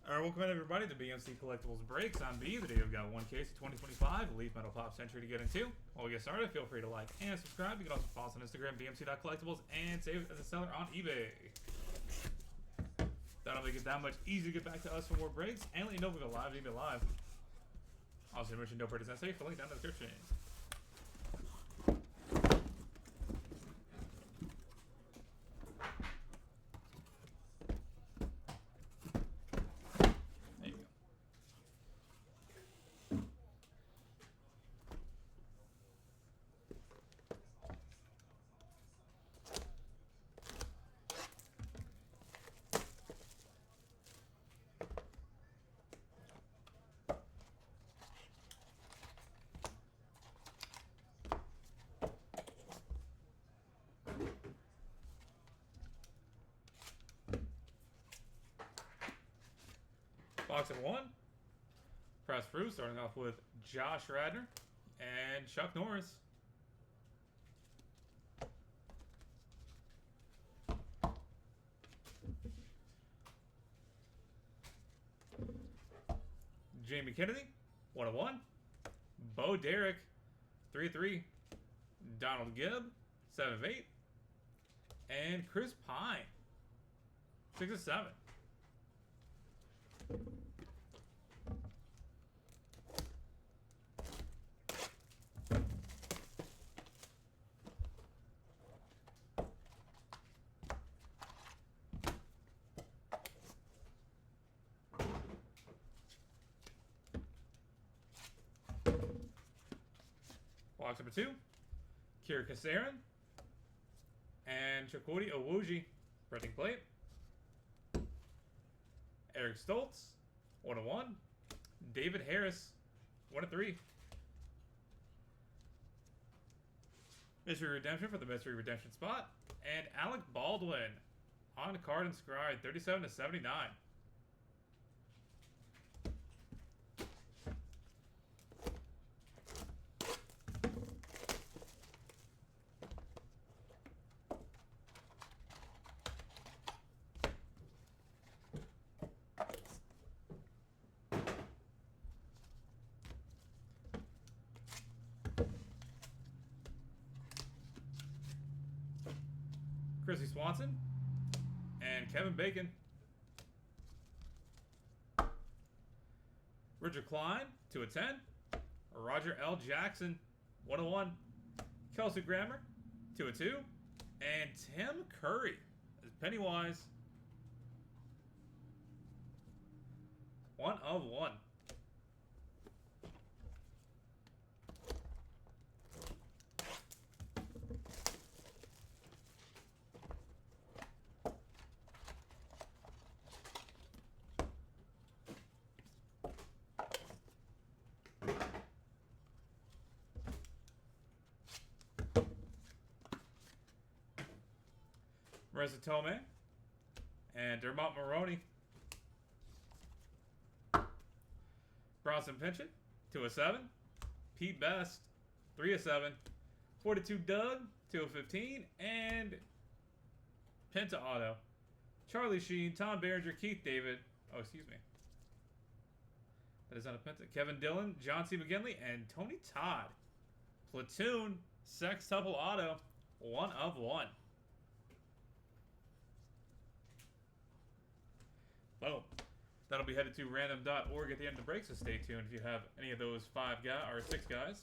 Alright, welcome in everybody to BMC Collectibles Breaks. I'm B. Today we've got one case of 2025 Leaf Metal Pop Century to get into. While we get started, feel free to like and subscribe. You can also follow us on Instagram, bmc.collectibles, and save it as a seller on eBay. That'll make it that much easier to get back to us for more breaks and let you know if we go live, eBay live. Also, mention no purchase necessary for link down in the description. There you go. Box of one. Press through, starting off with Josh Radner and Chuck Norris. Jamie Kennedy, 101. Bo Derek, 3-3. Donald Gibb, 7-8. And Chris Pine, 6-7. Box number 2, Kira Kasarin and Chakoti Owuji, printing plate. Eric Stoltz, 101. David Harris, 1-3. Mystery Redemption for the Mystery Redemption spot. And Alec Baldwin on card inscribed, 37/79. Chrissy Swanson and Kevin Bacon. Richard Klein, 2-10. Roger L. Jackson, 101. Kelsey Grammer, 2-2. And Tim Curry as Pennywise, 1/1. Marissa Tomei and Dermot Mulroney. Bronson Pinchot, 2/7. Pete Best, 3/7. 42 Doug, 2/15. And Penta Auto. Charlie Sheen, Tom Berenger, Keith David. Oh, excuse me. That is not a Penta. Kevin Dillon, John C. McGinley, and Tony Todd. Platoon, Sextuple Auto, 1/1. Boom. That'll be headed to random.org at the end of the break, so stay tuned if you have any of those 5 guys or 6 guys.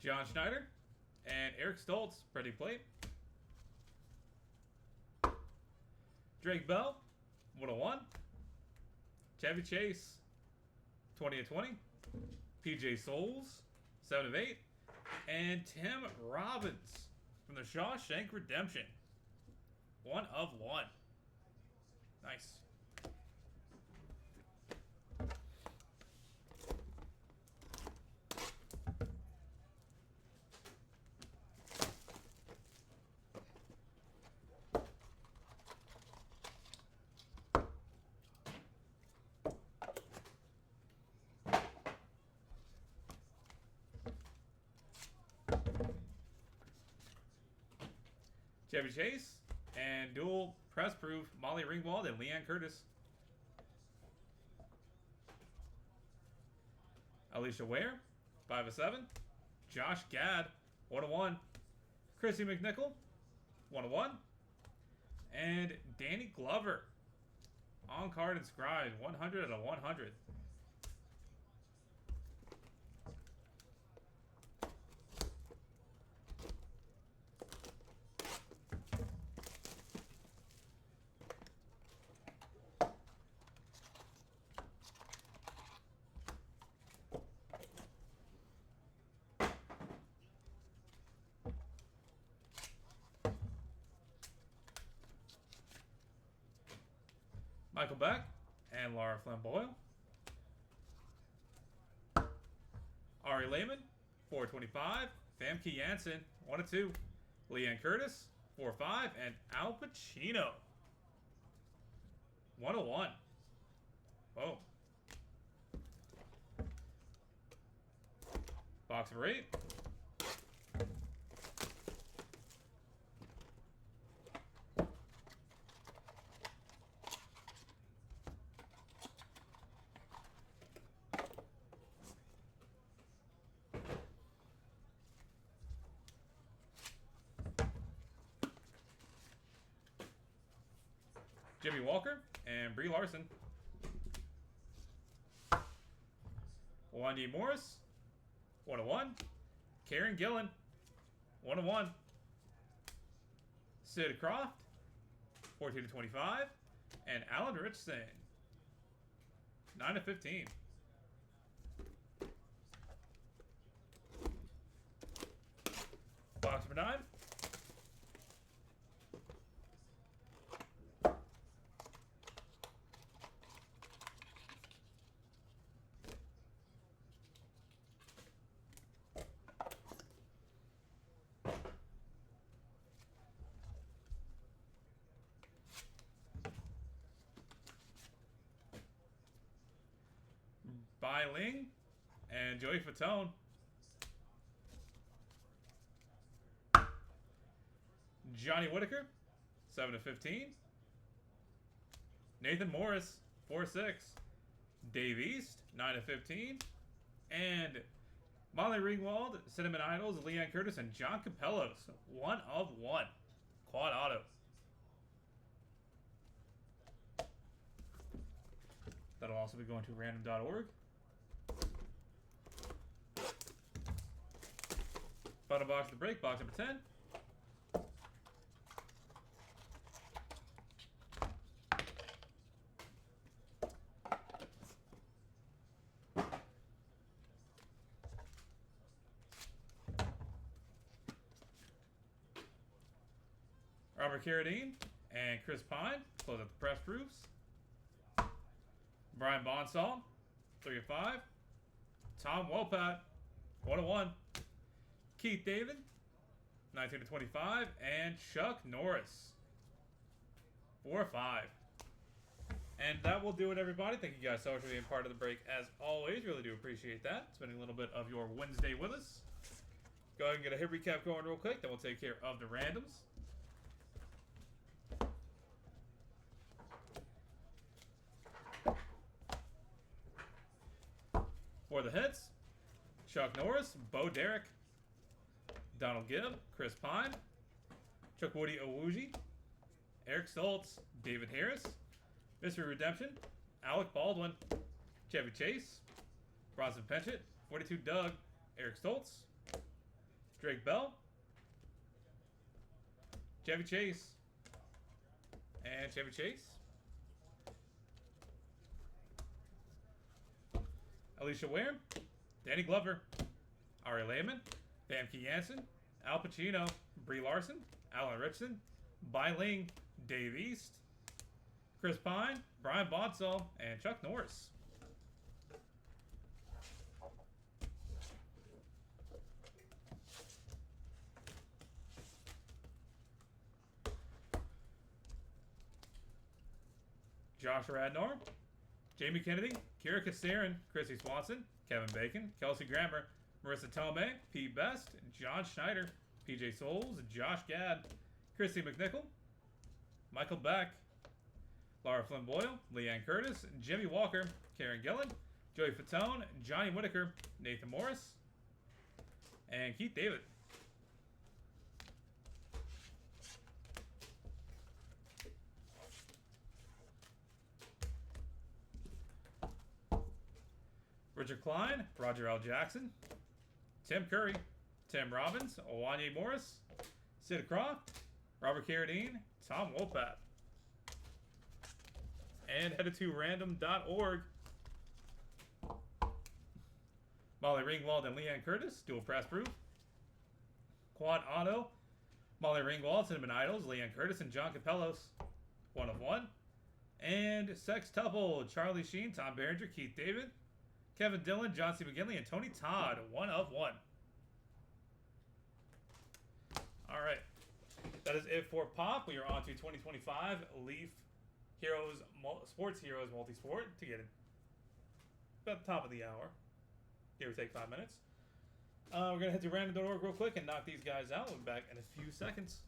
John Schneider and Eric Stoltz, pretty plate. Drake Bell, 101. Chevy Chase, 20/20. PJ Souls, 7/8. And Tim Robbins from the Shawshank Redemption, 1/1. Nice. Chevy Chase, and dual press proof Molly Ringwald and Leanne Curtis. Alicia Ware, 5 of 7. Josh Gad, 1 of 1. Chrissy McNichol, 1 of 1. And Danny Glover, on card inscribed, 100 out of 100. Michael Beck and Laura Flynn Boyle. Ari Lehman, 425. Famke Janssen, 1 of 2. Leanne Curtis, 4 of 5. And Al Pacino, 1 of 1. Whoa. Box of 8. Jimmy Walker and Brie Larson. Wendy Morris, 1 of 1. Karen Gillan, 1 of 1. Sid Croft, 14 to 25. And Alan Richson, 9 of 15. Box number 9. Bai Ling and Joey Fatone. Johnny Whitaker, 7 of 15. Nathan Morris, 4-6. Dave East, 9 of 15. And Molly Ringwald, Cinnamon Idols, Leanne Curtis, and John Capellos, 1 of 1. Quad auto. That'll also be going to random.org. Final box of the break, box number 10. Robert Carradine and Chris Pine, close out the press proofs. Brian Bonsall, 3 of 5. Tom Wopat, 1 of 1. Keith David, 19 to 25. And Chuck Norris, 4 of 5. And that will do it, everybody. Thank you guys so much for being part of the break. As always, really do appreciate that. Spending a little bit of your Wednesday with us. Go ahead and get a hit recap going real quick. Then we'll take care of the randoms. For the hits, Chuck Norris, Bo Derek, Donald Gibb, Chris Pine, Chukwudi Owuji, Eric Stoltz, David Harris, Mystery Redemption, Alec Baldwin, Chevy Chase, Bronson Penchett, 42 Doug, Eric Stoltz, Drake Bell, Chevy Chase, and Chevy Chase. Alicia Ware, Danny Glover, Ari Lehman, Famke Janssen, Al Pacino, Brie Larson, Alan Richson, Bai Ling, Dave East, Chris Pine, Brian Bonsall, and Chuck Norris. Josh Radnor, Jamie Kennedy, Kira Kasarin, Chrissy Swanson, Kevin Bacon, Kelsey Grammer, Marissa Tomei, Pete Best, John Schneider, PJ Souls, Josh Gad, Christy McNichol, Michael Beck, Laura Flynn Boyle, Leanne Curtis, Jimmy Walker, Karen Gillan, Joey Fatone, Johnny Whitaker, Nathan Morris, and Keith David. Richard Klein, Roger L. Jackson, Tim Curry, Tim Robbins, Wanye Morris, Sid Croft, Robert Carradine, Tom Wolpath. And headed to random.org. Molly Ringwald and Leanne Curtis, dual press proof. Quad auto, Molly Ringwald, Cinnamon Idols, Leanne Curtis, and John Capellos. 1 of 1. And sextuple, Charlie Sheen, Tom Berenger, Keith David, Kevin Dillon, John C. McGinley, and Tony Todd. 1 of 1. All right. That is it for Pop. We are on to 2025 Leaf Heroes, Sports Heroes Multisport to get it about the top of the hour. Give or take 5 minutes. We're going to head to random.org real quick and knock these guys out. We'll be back in a few seconds.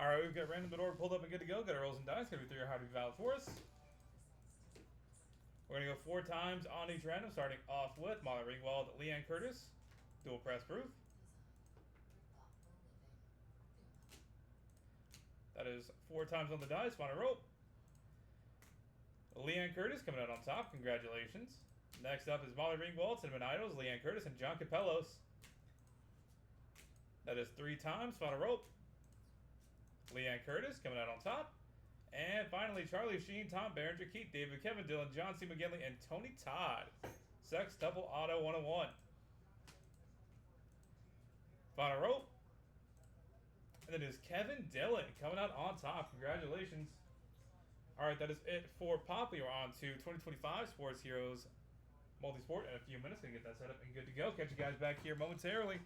All right, we've got random.org pulled up and good to go. Got our rolls and dice. Gonna be 3 are hard to be valid for us. We're gonna go 4 times on each random, starting off with Molly Ringwald, Leanne Curtis, dual press proof. That is 4 times on the dice. Final roll. Leanne Curtis coming out on top. Congratulations. Next up is Molly Ringwald, Cinnamon Idols, Leanne Curtis, and John Capellos. That is 3 times. Final roll. Leanne Curtis coming out on top. And finally, Charlie Sheen, Tom Berenger, Keith David, Kevin Dillon, John C. McGinley, and Tony Todd. Sextuple auto 101. Final roll. And then is Kevin Dillon coming out on top. Congratulations. All right, that is it for Pop. We are on to 2025 Sports Heroes Multisport in a few minutes. Gonna get that set up and good to go. Catch you guys back here momentarily.